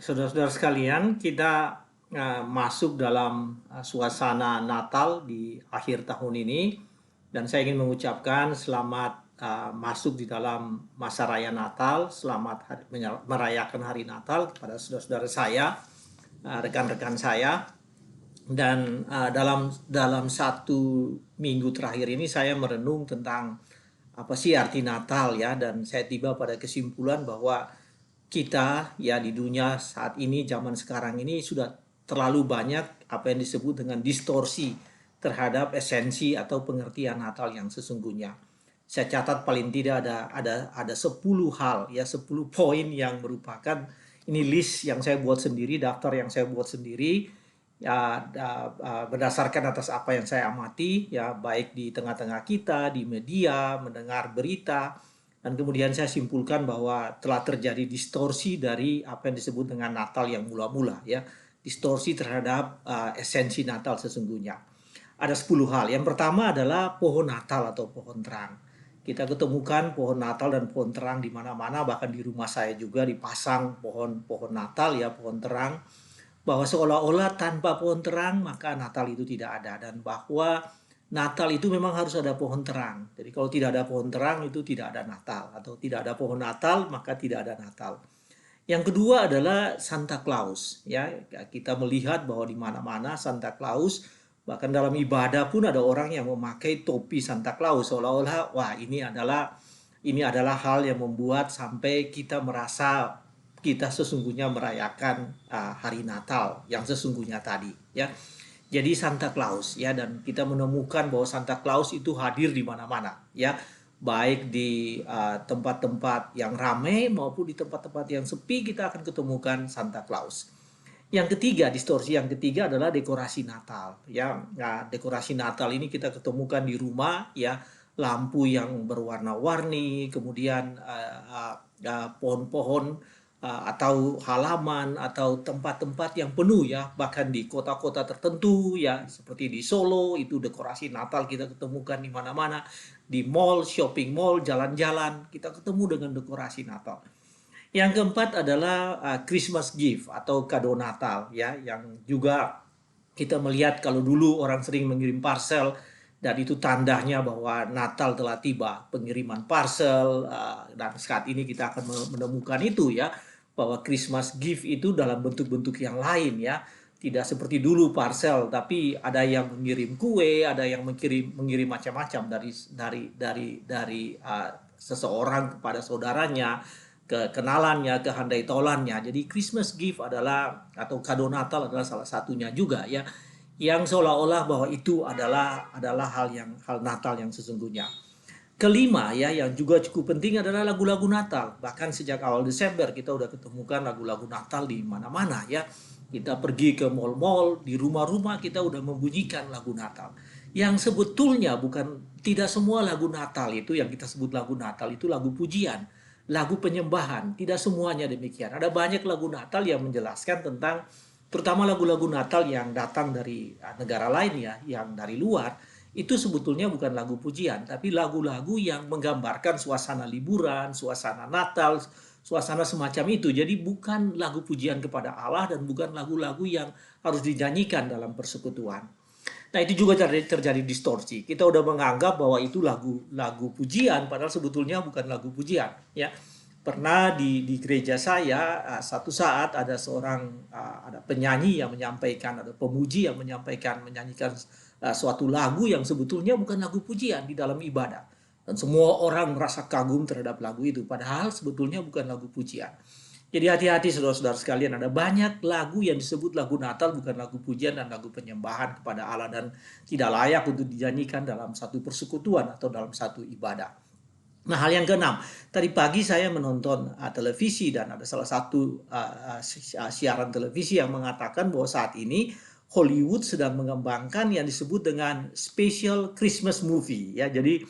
Saudara-saudara sekalian, kita masuk dalam suasana Natal di akhir tahun ini, dan saya ingin mengucapkan selamat masuk di dalam masa raya Natal, selamat merayakan hari Natal kepada saudara-saudara saya, rekan-rekan saya, dan dalam satu minggu terakhir ini saya merenung tentang apa sih arti Natal ya, dan saya tiba pada kesimpulan bahwa kita ya di dunia saat ini, zaman sekarang ini sudah terlalu banyak apa yang disebut dengan distorsi terhadap esensi atau pengertian Natal yang sesungguhnya. Saya catat paling tidak ada 10 hal ya, 10 poin yang merupakan ini list yang saya buat sendiri, daftar yang saya buat sendiri ya, berdasarkan atas apa yang saya amati ya, baik di tengah-tengah kita, di media, mendengar berita, dan kemudian saya simpulkan bahwa telah terjadi distorsi dari apa yang disebut dengan Natal yang mula-mula ya, distorsi terhadap esensi Natal sesungguhnya. Ada 10 hal. Yang pertama adalah pohon Natal atau pohon terang. Kita ketemukan pohon Natal dan pohon terang di mana-mana, bahkan di rumah saya juga dipasang pohon Natal ya, pohon terang, bahwa seolah-olah tanpa pohon terang maka Natal itu tidak ada, dan bahwa Natal itu memang harus ada pohon terang. Jadi kalau tidak ada pohon terang itu tidak ada Natal, atau tidak ada pohon Natal maka tidak ada Natal. Yang kedua adalah Santa Claus ya. Kita melihat bahwa di mana-mana Santa Claus, bahkan dalam ibadah pun ada orang yang memakai topi Santa Claus, seolah-olah wah ini adalah hal yang membuat sampai kita merasa kita sesungguhnya merayakan hari Natal yang sesungguhnya tadi ya. Jadi Santa Claus ya, dan kita menemukan bahwa Santa Claus itu hadir di mana-mana ya, baik di tempat-tempat yang ramai maupun di tempat-tempat yang sepi kita akan ketemukan Santa Claus. Yang ketiga, distorsi yang ketiga adalah dekorasi Natal ya. Nah, dekorasi Natal ini kita ketemukan di rumah ya, lampu yang berwarna-warni, kemudian pohon-pohon atau halaman atau tempat-tempat yang penuh ya, bahkan di kota-kota tertentu ya, seperti di Solo itu dekorasi Natal kita ketemukan di mana-mana, di mall, shopping mall, jalan-jalan kita ketemu dengan dekorasi Natal. Yang keempat adalah Christmas gift atau kado Natal ya, yang juga kita melihat kalau dulu orang sering mengirim parcel dan itu tandanya bahwa Natal telah tiba, pengiriman parcel, dan saat ini kita akan menemukan itu ya, bahwa Christmas gift itu dalam bentuk-bentuk yang lain ya, tidak seperti dulu parcel, tapi ada yang mengirim kue, ada yang mengirim macam-macam dari seseorang kepada saudaranya, ke kenalannya, ke handai tolannya. Jadi Christmas gift adalah, atau kado Natal adalah salah satunya juga ya, yang seolah-olah bahwa itu adalah hal Natal yang sesungguhnya. Kelima ya, yang juga cukup penting adalah lagu-lagu Natal. Bahkan sejak awal Desember kita udah ketemukan lagu-lagu Natal di mana-mana ya. Kita pergi ke mall-mall, di rumah-rumah kita udah membunyikan lagu Natal. Yang sebetulnya tidak semua lagu Natal itu yang kita sebut lagu Natal itu lagu pujian, lagu penyembahan. Tidak semuanya demikian. Ada banyak lagu Natal yang menjelaskan tentang, terutama lagu-lagu Natal yang datang dari negara lain ya, yang dari luar, itu sebetulnya bukan lagu pujian, tapi lagu-lagu yang menggambarkan suasana liburan, suasana Natal, suasana semacam itu. Jadi bukan lagu pujian kepada Allah dan bukan lagu-lagu yang harus dinyanyikan dalam persekutuan. Nah, itu juga terjadi distorsi. Kita udah menganggap bahwa itu lagu pujian, padahal sebetulnya bukan lagu pujian ya. Pernah di gereja saya, satu saat ada penyanyi yang menyampaikan, ada pemuji yang menyanyikan suatu lagu yang sebetulnya bukan lagu pujian di dalam ibadah, dan semua orang merasa kagum terhadap lagu itu, padahal sebetulnya bukan lagu pujian. Jadi hati-hati saudara-saudara sekalian, ada banyak lagu yang disebut lagu Natal bukan lagu pujian dan lagu penyembahan kepada Allah, dan tidak layak untuk dinyanyikan dalam satu persekutuan atau dalam satu ibadah. Nah, hal yang keenam, tadi pagi saya menonton televisi, dan ada salah satu siaran televisi yang mengatakan bahwa saat ini Hollywood sedang mengembangkan yang disebut dengan special Christmas movie ya. Jadi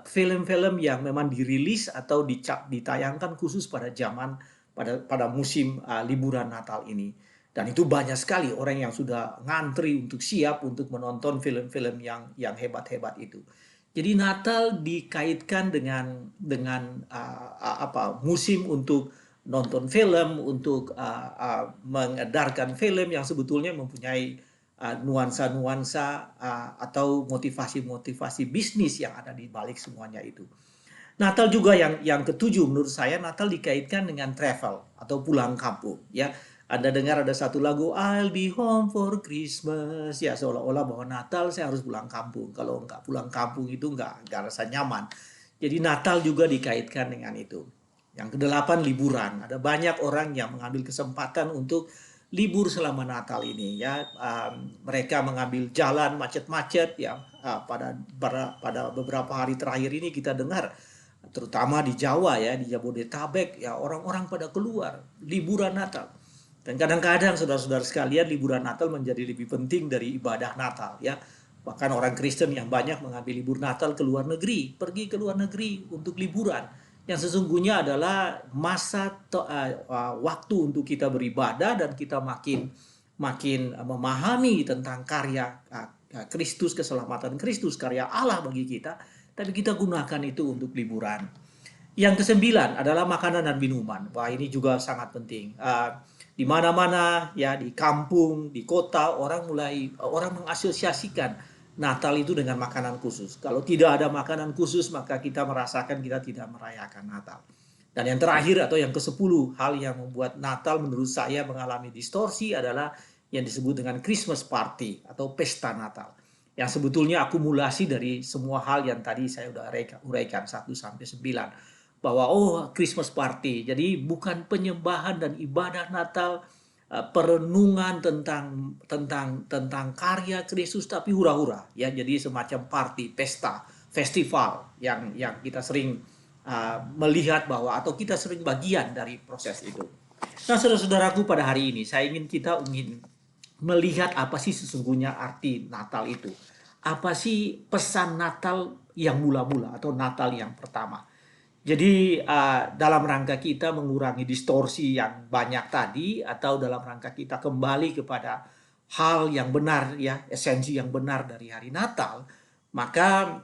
film-film yang memang dirilis atau ditayangkan khusus pada musim liburan Natal ini. Dan itu banyak sekali orang yang sudah ngantri untuk siap untuk menonton film-film yang hebat-hebat itu. Jadi Natal dikaitkan dengan musim untuk nonton film, untuk mengedarkan film yang sebetulnya mempunyai nuansa-nuansa atau motivasi-motivasi bisnis yang ada di balik semuanya itu. Natal juga yang ketujuh menurut saya, Natal dikaitkan dengan travel atau pulang kampung ya. Anda dengar ada satu lagu, I'll be home for Christmas, ya seolah-olah bahwa Natal saya harus pulang kampung. Kalau nggak pulang kampung itu nggak rasa nyaman. Jadi Natal juga dikaitkan dengan itu. Yang kedelapan, liburan. Ada banyak orang yang mengambil kesempatan untuk libur selama Natal ini ya. Mereka mengambil jalan macet-macet ya. Pada beberapa hari terakhir ini kita dengar, terutama di Jawa ya, di Jabodetabek ya, orang-orang pada keluar liburan Natal. Dan kadang-kadang saudara-saudara sekalian, liburan Natal menjadi lebih penting dari ibadah Natal ya. Bahkan orang Kristen yang banyak mengambil libur Natal ke luar negeri, pergi ke luar negeri untuk liburan. Yang sesungguhnya adalah masa waktu untuk kita beribadah dan kita makin memahami tentang karya Kristus, keselamatan Kristus, karya Allah bagi kita. Tapi kita gunakan itu untuk liburan. Yang kesembilan adalah makanan dan minuman. Wah, ini juga sangat penting. Di mana-mana ya, di kampung, di kota, orang mengasosiasikan Natal itu dengan makanan khusus. Kalau tidak ada makanan khusus, maka kita merasakan kita tidak merayakan Natal. Dan yang terakhir atau yang ke-10, hal yang membuat Natal menurut saya mengalami distorsi adalah yang disebut dengan Christmas party atau pesta Natal. Yang sebetulnya akumulasi dari semua hal yang tadi saya udah uraikan 1 sampai 9. Bahwa Christmas party, jadi bukan penyembahan dan ibadah Natal, perenungan tentang karya Kristus, tapi hura-hura ya. Jadi semacam party, pesta, festival yang kita sering melihat bahwa, atau kita sering bagian dari proses itu. Nah, saudara-saudaraku, pada hari ini kita ingin melihat apa sih sesungguhnya arti Natal itu. Apa sih pesan Natal yang mula-mula atau Natal yang pertama. Jadi dalam rangka kita mengurangi distorsi yang banyak tadi, atau dalam rangka kita kembali kepada hal yang benar ya, esensi yang benar dari hari Natal, maka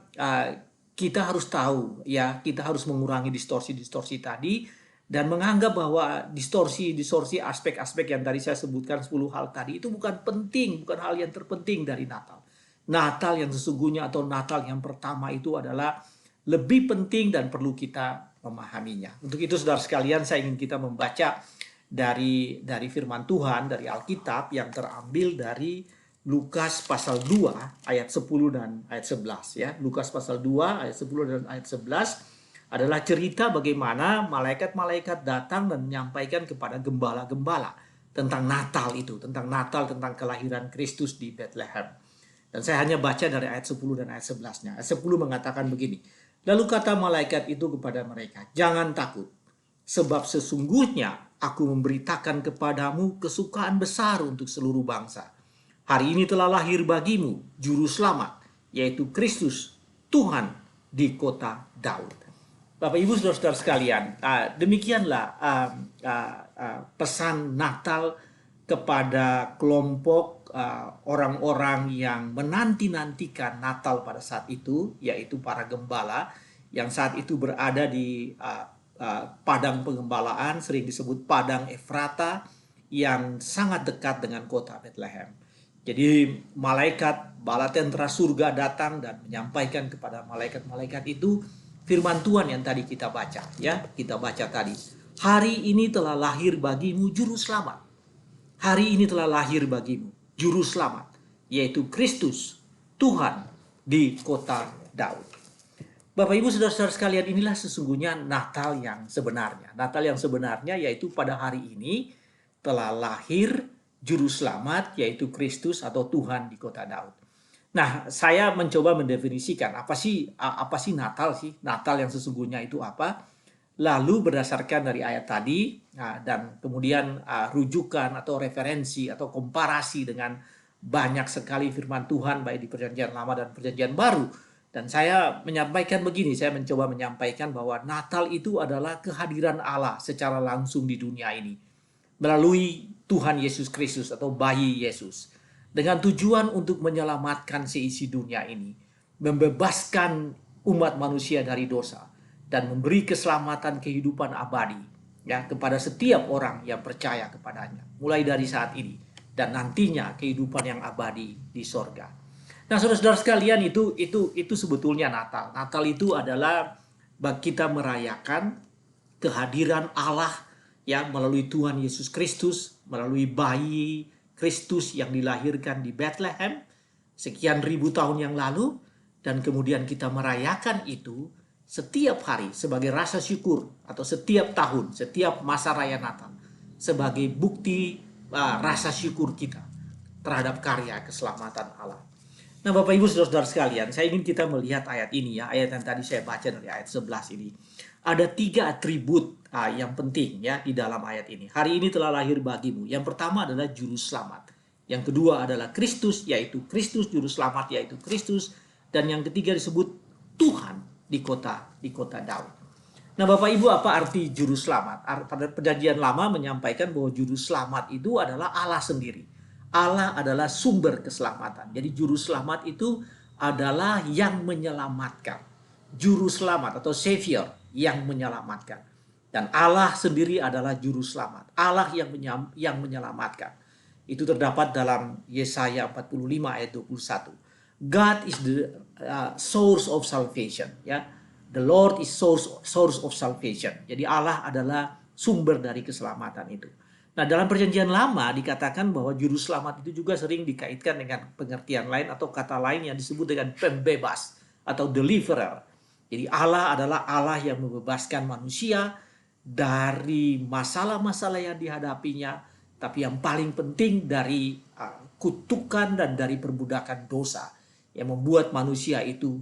kita harus tahu ya, kita harus mengurangi distorsi-distorsi tadi dan menganggap bahwa distorsi-distorsi aspek-aspek yang tadi saya sebutkan 10 hal tadi itu bukan penting, bukan hal yang terpenting dari Natal. Natal yang sesungguhnya atau Natal yang pertama itu adalah lebih penting dan perlu kita memahaminya. Untuk itu saudara sekalian, saya ingin kita membaca dari firman Tuhan, dari Alkitab yang terambil dari Lukas pasal 2 ayat 10 dan ayat 11 ya. Lukas pasal 2 ayat 10 dan ayat 11 adalah cerita bagaimana malaikat-malaikat datang dan menyampaikan kepada gembala-gembala tentang Natal itu, tentang Natal, tentang kelahiran Kristus di Bethlehem. Dan saya hanya baca dari ayat 10 dan ayat 11-nya. Ayat 10 mengatakan begini. Lalu kata malaikat itu kepada mereka, "Jangan takut, sebab sesungguhnya aku memberitakan kepadamu kesukaan besar untuk seluruh bangsa. Hari ini telah lahir bagimu juru selamat, yaitu Kristus, Tuhan di kota Daud." Bapak Ibu saudara-saudara sekalian, demikianlah pesan Natal kepada kelompok orang-orang yang menanti-nantikan Natal pada saat itu, yaitu para gembala yang saat itu berada di padang pengembalaan, sering disebut padang Efrata, yang sangat dekat dengan kota Bethlehem. Jadi malaikat bala tentara surga datang dan menyampaikan kepada malaikat-malaikat itu firman Tuhan yang tadi kita baca ya, kita baca tadi. Hari ini telah lahir bagimu juru selamat. Hari ini telah lahir bagimu juru selamat, yaitu Kristus, Tuhan di kota Daud. Bapak Ibu saudara-saudara sekalian, inilah sesungguhnya Natal yang sebenarnya. Natal yang sebenarnya yaitu pada hari ini telah lahir juru selamat, yaitu Kristus atau Tuhan di kota Daud. Nah, saya mencoba mendefinisikan apa sih Natal sih? Natal yang sesungguhnya itu apa? Lalu berdasarkan dari ayat tadi dan kemudian rujukan atau referensi atau komparasi dengan banyak sekali firman Tuhan baik di Perjanjian Lama dan Perjanjian Baru. Dan saya menyampaikan begini, saya mencoba menyampaikan bahwa Natal itu adalah kehadiran Allah secara langsung di dunia ini melalui Tuhan Yesus Kristus atau bayi Yesus, dengan tujuan untuk menyelamatkan seisi dunia ini, membebaskan umat manusia dari dosa, dan memberi keselamatan kehidupan abadi ya kepada setiap orang yang percaya kepadanya mulai dari saat ini dan nantinya kehidupan yang abadi di sorga. Nah, saudara-saudara sekalian, itu sebetulnya Natal. Natal itu adalah bagi kita merayakan kehadiran Allah ya melalui Tuhan Yesus Kristus, melalui bayi Kristus yang dilahirkan di Bethlehem sekian ribu tahun yang lalu, dan kemudian kita merayakan itu setiap hari sebagai rasa syukur, atau setiap tahun, setiap masa raya Natal sebagai bukti rasa syukur kita terhadap karya keselamatan Allah. Nah, Bapak Ibu Saudara-saudara sekalian, saya ingin kita melihat ayat ini ya, ayat yang tadi saya baca dari ayat 11 ini. Ada 3 atribut yang penting ya di dalam ayat ini. Hari ini telah lahir bagimu. Yang pertama adalah juru selamat. Yang kedua adalah Kristus, yaitu Kristus juru selamat, yaitu Kristus. Dan yang ketiga disebut Tuhan di kota Daud. Nah, Bapak Ibu, apa arti juru selamat? Pada Perjanjian Lama menyampaikan bahwa juru selamat itu adalah Allah sendiri. Allah adalah sumber keselamatan. Jadi juru selamat itu adalah yang menyelamatkan. Juru selamat atau savior yang menyelamatkan. Dan Allah sendiri adalah juru selamat. Allah yang menyelamatkan. Itu terdapat dalam Yesaya 45 ayat 21. God is the source of salvation, ya. The Lord is source of salvation. Jadi Allah adalah sumber dari keselamatan itu. Nah, dalam Perjanjian Lama dikatakan bahwa juru selamat itu juga sering dikaitkan dengan pengertian lain atau kata lain yang disebut dengan pembebas atau deliverer. Jadi Allah adalah Allah yang membebaskan manusia dari masalah-masalah yang dihadapinya, tapi yang paling penting dari kutukan dan dari perbudakan dosa yang membuat manusia itu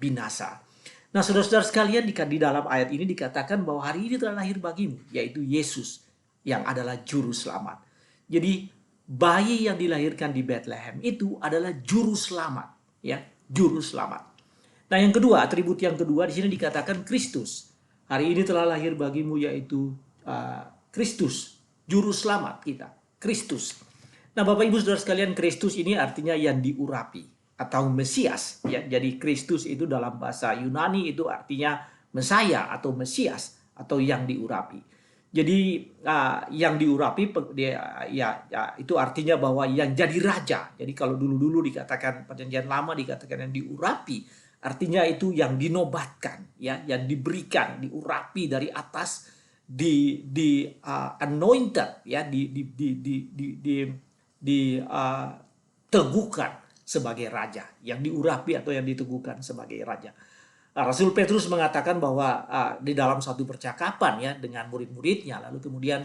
binasa. Nah, saudara-saudara sekalian, di dalam ayat ini dikatakan bahwa hari ini telah lahir bagimu, yaitu Yesus yang adalah juru selamat. Jadi bayi yang dilahirkan di Bethlehem itu adalah juru selamat, ya, juru selamat. Nah, yang kedua, atribut yang kedua di sini dikatakan Kristus. Hari ini telah lahir bagimu, yaitu Kristus, juru selamat kita, Kristus. Nah, Bapak Ibu Saudara sekalian, Kristus ini artinya yang diurapi atau Mesias, ya. Jadi Kristus itu dalam bahasa Yunani itu artinya Mesaya atau Mesias atau yang diurapi. Jadi yang diurapi itu artinya bahwa yang jadi raja. Jadi kalau dulu dikatakan Perjanjian Lama dikatakan yang diurapi, artinya itu yang dinobatkan, ya, yang diberikan, diurapi dari atas, di anointed, ya, diteguhkan sebagai raja, yang diurapi atau yang diteguhkan sebagai raja. Rasul Petrus mengatakan bahwa di dalam satu percakapan ya dengan murid-muridnya, lalu kemudian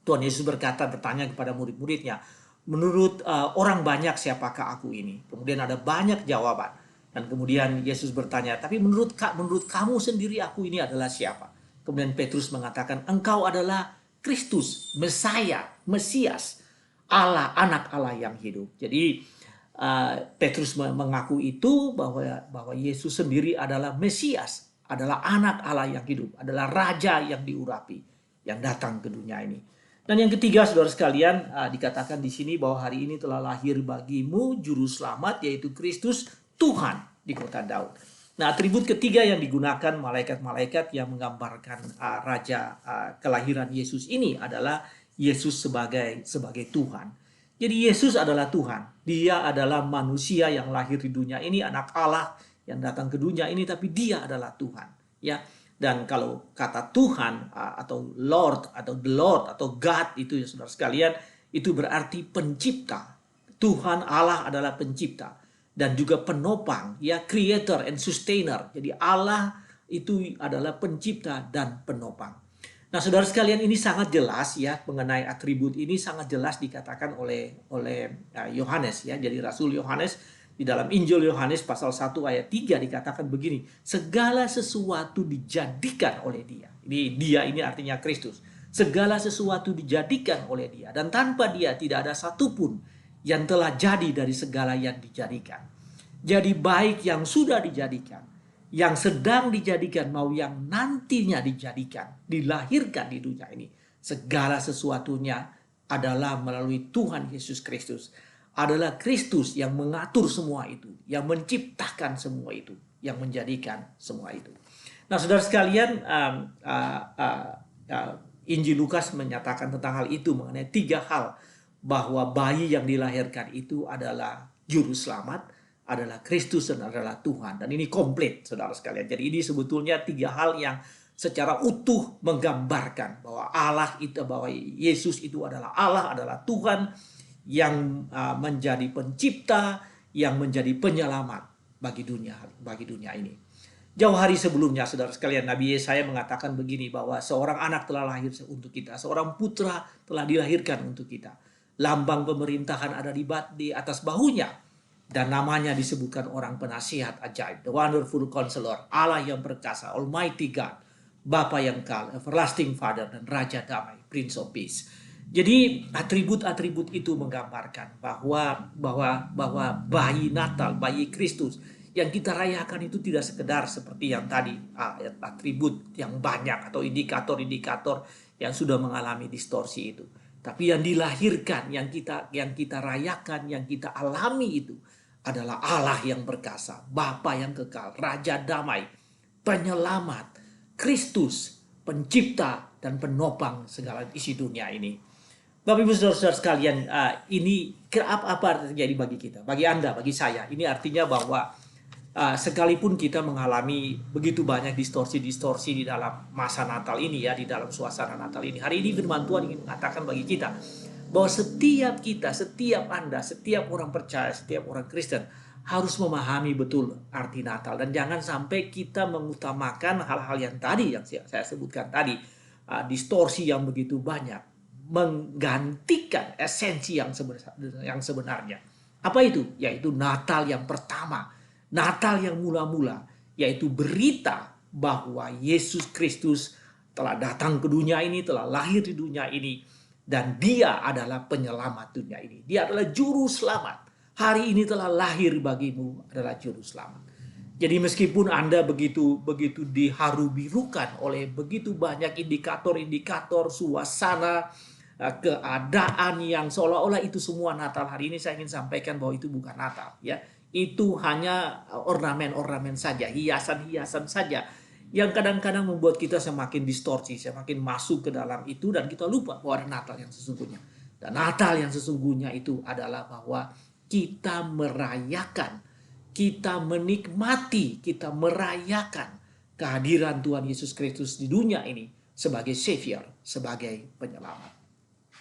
Tuhan Yesus bertanya kepada murid-muridnya, menurut orang banyak siapakah aku ini? Kemudian ada banyak jawaban, dan kemudian Yesus bertanya, tapi menurut kamu sendiri aku ini adalah siapa? Kemudian Petrus mengatakan, engkau adalah Kristus, Mesaya, Mesias, Allah, anak Allah yang hidup. Jadi Petrus mengaku itu bahwa Yesus sendiri adalah Mesias, adalah anak Allah yang hidup, adalah raja yang diurapi yang datang ke dunia ini. Dan yang ketiga, saudara sekalian, dikatakan di sini bahwa hari ini telah lahir bagimu juru selamat, yaitu Kristus, Tuhan di kota Daud. Nah, atribut ketiga yang digunakan malaikat-malaikat yang menggambarkan raja kelahiran Yesus ini adalah Yesus sebagai Tuhan. Jadi Yesus adalah Tuhan. Dia adalah manusia yang lahir di dunia ini, anak Allah yang datang ke dunia ini, tapi dia adalah Tuhan, ya. Dan kalau kata Tuhan atau Lord atau the Lord atau God itu, ya saudara sekalian, itu berarti pencipta. Tuhan Allah adalah pencipta dan juga penopang, ya, creator and sustainer. Jadi Allah itu adalah pencipta dan penopang. Nah, saudara sekalian, ini sangat jelas ya, mengenai atribut ini sangat jelas dikatakan oleh Yohanes, ya. Jadi Rasul Yohanes di dalam Injil Yohanes pasal 1 ayat 3 dikatakan begini, segala sesuatu dijadikan oleh dia. Dia ini artinya Kristus. Segala sesuatu dijadikan oleh dia, dan tanpa dia tidak ada satupun yang telah jadi dari segala yang dijadikan. Jadi baik yang sudah dijadikan, yang sedang dijadikan, mau yang nantinya dijadikan, dilahirkan di dunia ini, segala sesuatunya adalah melalui Tuhan Yesus Kristus. Adalah Kristus yang mengatur semua itu, yang menciptakan semua itu, yang menjadikan semua itu. Nah, saudara sekalian, Injil Lukas menyatakan tentang hal itu, mengenai 3 hal, bahwa bayi yang dilahirkan itu adalah juru selamat, adalah Kristus, dan adalah Tuhan. Dan ini komplit, saudara sekalian. Jadi ini sebetulnya 3 hal yang secara utuh menggambarkan bahwa Allah itu, bahwa Yesus itu adalah Allah, adalah Tuhan yang menjadi pencipta, yang menjadi penyelamat bagi dunia ini. Jauh hari sebelumnya, saudara sekalian, Nabi Yesaya mengatakan begini, bahwa seorang anak telah lahir untuk kita, seorang putra telah dilahirkan untuk kita. Lambang pemerintahan ada di atas bahunya, dan namanya disebutkan orang penasihat ajaib, the wonderful counselor, Allah yang perkasa, Almighty God, Bapa yang kekal, everlasting Father, dan Raja damai, Prince of Peace. Jadi atribut-atribut itu menggambarkan bahwa bayi Natal, bayi Kristus yang kita rayakan itu tidak sekedar seperti yang tadi, atribut yang banyak atau indikator-indikator yang sudah mengalami distorsi itu. Tapi yang dilahirkan, yang kita rayakan, yang kita alami itu adalah Allah yang perkasa, Bapa yang kekal, Raja damai, penyelamat, Kristus, pencipta dan penopang segala isi dunia ini. Bapak Ibu saudara-saudara sekalian, ini apa terjadi bagi kita, bagi Anda, bagi saya. Ini artinya bahwa sekalipun kita mengalami begitu banyak distorsi-distorsi di dalam masa Natal ini, ya, di dalam suasana Natal ini, hari ini firman Tuhan ingin mengatakan bagi kita bahwa setiap kita, setiap Anda, setiap orang percaya, setiap orang Kristen harus memahami betul arti Natal, dan jangan sampai kita mengutamakan hal-hal yang tadi yang saya sebutkan tadi, distorsi yang begitu banyak menggantikan esensi yang sebenarnya. Apa itu? Yaitu Natal yang pertama, Natal yang mula-mula, yaitu berita bahwa Yesus Kristus telah datang ke dunia ini, telah lahir di dunia ini, dan Dia adalah penyelamat dunia ini. Dia adalah juru selamat. Hari ini telah lahir bagimu adalah juru selamat. Jadi meskipun Anda begitu diharu-birukan oleh begitu banyak indikator-indikator, suasana, keadaan yang seolah-olah itu semua Natal, hari ini saya ingin sampaikan bahwa itu bukan Natal, ya. Itu hanya ornamen-ornamen saja, hiasan-hiasan saja, yang kadang-kadang membuat kita semakin distorsi, semakin masuk ke dalam itu, dan kita lupa bahwa ada Natal yang sesungguhnya. Dan Natal yang sesungguhnya itu adalah bahwa kita merayakan, kita menikmati, kita merayakan kehadiran Tuhan Yesus Kristus di dunia ini sebagai Savior, sebagai penyelamat.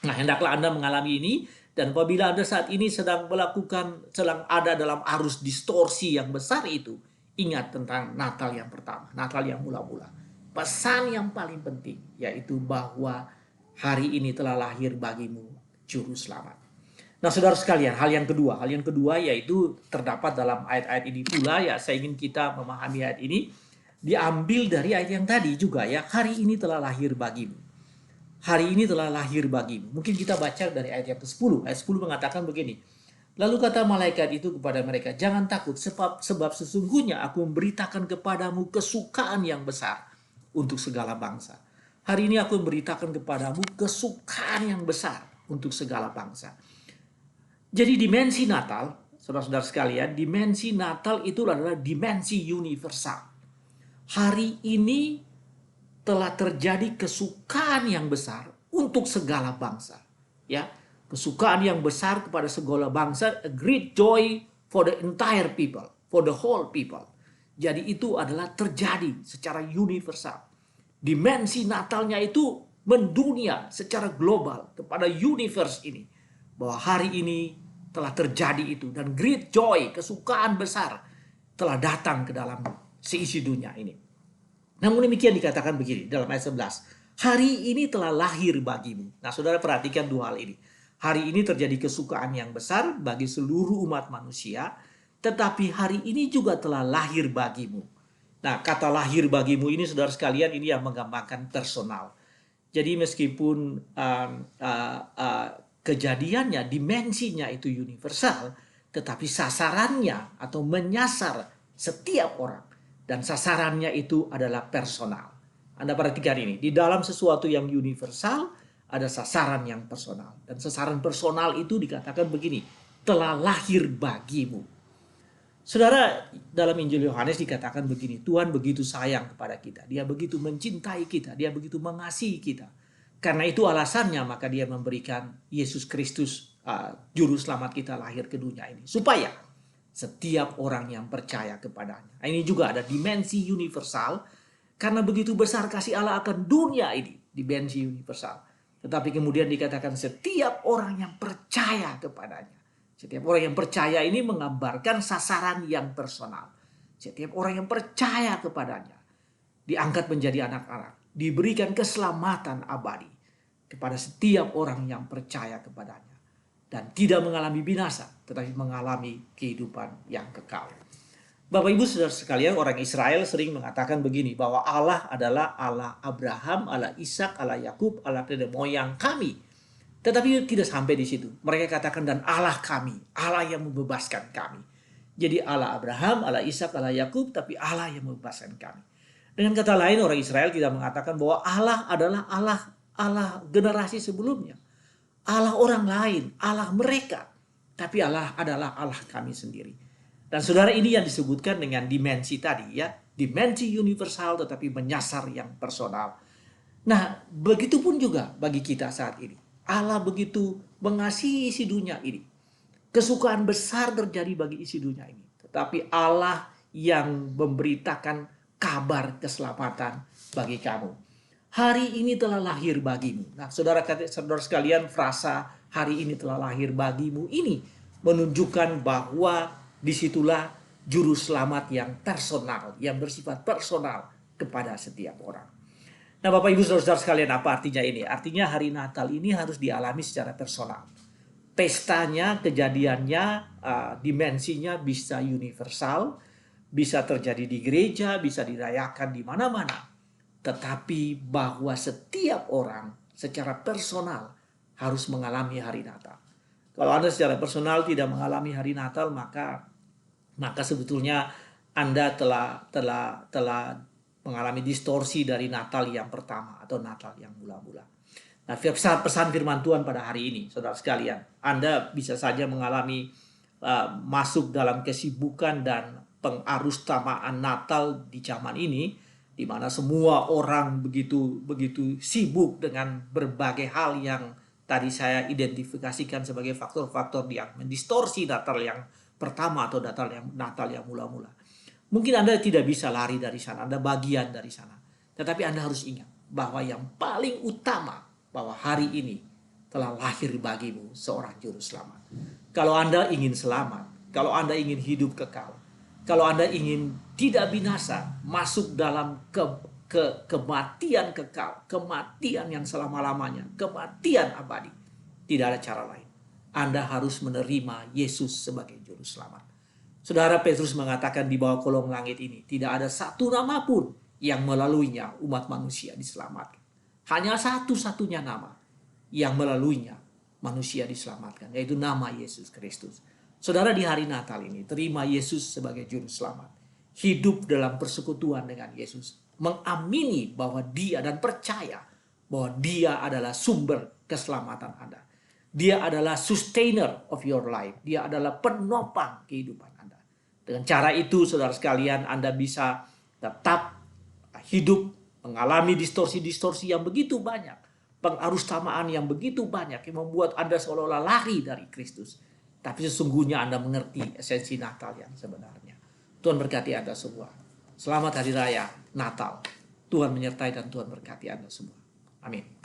Nah, hendaklah Anda mengalami ini, dan apabila Anda saat ini sedang ada dalam arus distorsi yang besar itu, ingat tentang Natal yang pertama, Natal yang mula-mula. Pesan yang paling penting yaitu bahwa hari ini telah lahir bagimu juru selamat. Nah, saudara sekalian, hal yang kedua yaitu terdapat dalam ayat-ayat ini pula, ya. Saya ingin kita memahami ayat ini diambil dari ayat yang tadi juga, ya. Hari ini telah lahir bagimu. Hari ini telah lahir bagimu. Mungkin kita baca dari ayat yang ke-10. Ayat 10 mengatakan begini. Lalu kata malaikat itu kepada mereka, jangan takut, sebab sesungguhnya aku memberitakan kepadamu kesukaan yang besar untuk segala bangsa. Hari ini aku memberitakan kepadamu kesukaan yang besar untuk segala bangsa. Jadi dimensi Natal, saudara-saudara sekalian, dimensi Natal itu adalah dimensi universal. Hari ini telah terjadi kesukaan yang besar untuk segala bangsa, ya. Kesukaan yang besar kepada segala bangsa, a great joy for the entire people, for the whole people. Jadi itu adalah terjadi secara universal. Dimensi Natalnya itu mendunia secara global kepada universe ini, bahwa hari ini telah terjadi itu, dan great joy, kesukaan besar telah datang ke dalam seisi dunia ini. Namun demikian dikatakan begini dalam ayat 11. Hari ini telah lahir bagimu. Nah, saudara perhatikan dua hal ini. Hari ini terjadi kesukaan yang besar bagi seluruh umat manusia. Tetapi hari ini juga telah lahir bagimu. Nah, kata lahir bagimu ini, saudara sekalian, ini yang menggambarkan personal. Jadi meskipun kejadiannya, dimensinya itu universal, tetapi sasarannya atau menyasar setiap orang. Dan sasarannya itu adalah personal. Anda perhatikan ini. Di dalam sesuatu yang universal, ada sasaran yang personal. Dan sasaran personal itu dikatakan begini, telah lahir bagimu. Saudara, dalam Injil Yohanes dikatakan begini, Tuhan begitu sayang kepada kita. Dia begitu mencintai kita. Dia begitu mengasihi kita. Karena itu alasannya maka dia memberikan Yesus Kristus, juru selamat kita lahir ke dunia ini. Supaya setiap orang yang percaya kepadanya. Ini juga ada dimensi universal. Karena begitu besar kasih Allah akan dunia ini. Dimensi universal. Tetapi kemudian dikatakan setiap orang yang percaya kepadanya. Setiap orang yang percaya ini menggambarkan sasaran yang personal. Setiap orang yang percaya kepadanya diangkat menjadi anak-anak. Diberikan keselamatan abadi kepada setiap orang yang percaya kepadanya. Dan tidak mengalami binasa, tetapi mengalami kehidupan yang kekal. Bapak Ibu Saudara sekalian, orang Israel sering mengatakan begini, bahwa Allah adalah Allah Abraham, Allah Ishak, Allah Yakub, Allah nenek moyang kami. Tetapi tidak sampai di situ. Mereka katakan, dan Allah kami, Allah yang membebaskan kami. Jadi Allah Abraham, Allah Ishak, Allah Yakub, tapi Allah yang membebaskan kami. Dengan kata lain, orang Israel tidak mengatakan bahwa Allah adalah Allah generasi sebelumnya. Allah orang lain, Allah mereka. Tapi Allah adalah Allah kami sendiri. Dan saudara, ini yang disebutkan dengan dimensi tadi ya. Dimensi universal tetapi menyasar yang personal. Nah, begitupun juga bagi kita saat ini. Allah begitu mengasihi isi dunia ini. Kesukaan besar terjadi bagi isi dunia ini. Tetapi Allah yang memberitakan kabar keselamatan bagi kamu. Hari ini telah lahir bagimu. Nah, saudara sekalian, frasa hari ini telah lahir bagimu ini menunjukkan bahwa disitulah juru selamat yang personal, yang bersifat personal kepada setiap orang. Nah, Bapak Ibu Saudara sekalian, apa artinya ini? Artinya hari Natal ini harus dialami secara personal. Pestanya, kejadiannya, dimensinya bisa universal, bisa terjadi di gereja, bisa dirayakan di mana-mana. Tetapi bahwa setiap orang secara personal harus mengalami hari Natal. Kalau Anda secara personal tidak mengalami hari Natal, maka sebetulnya Anda telah mengalami distorsi dari Natal yang pertama atau Natal yang mula-mula. Nah, pesan firman Tuhan pada hari ini, saudara sekalian, Anda bisa saja mengalami masuk dalam kesibukan dan pengarustamaan Natal di zaman ini, di mana semua orang begitu sibuk dengan berbagai hal yang tadi saya identifikasikan sebagai faktor-faktor yang mendistorsi Natal yang pertama atau Natal yang mula-mula. Mungkin Anda tidak bisa lari dari sana, Anda bagian dari sana. Tetapi Anda harus ingat bahwa yang paling utama, bahwa hari ini telah lahir bagimu seorang juru selamat. Kalau Anda ingin selamat, kalau Anda ingin hidup kekal, kalau Anda ingin tidak binasa, masuk dalam kematian kekal, kematian yang selama-lamanya, kematian abadi, tidak ada cara lain. Anda harus menerima Yesus sebagai juru selamat. Saudara, Petrus mengatakan di bawah kolong langit ini tidak ada satu nama pun yang melaluinya umat manusia diselamatkan. Hanya satu-satunya nama yang melaluinya manusia diselamatkan, yaitu nama Yesus Kristus. Saudara, di hari Natal ini terima Yesus sebagai juru selamat. Hidup dalam persekutuan dengan Yesus. Mengamini bahwa Dia dan percaya bahwa Dia adalah sumber keselamatan Anda. Dia adalah sustainer of your life. Dia adalah penopang kehidupan Anda. Dengan cara itu, saudara sekalian, Anda bisa tetap hidup mengalami distorsi-distorsi yang begitu banyak. Pengarustamaan yang begitu banyak yang membuat Anda seolah-olah lari dari Kristus. Tapi sesungguhnya Anda mengerti esensi Natal yang sebenarnya. Tuhan berkati Anda semua. Selamat Hari Raya Natal. Tuhan menyertai dan Tuhan berkati Anda semua. Amin.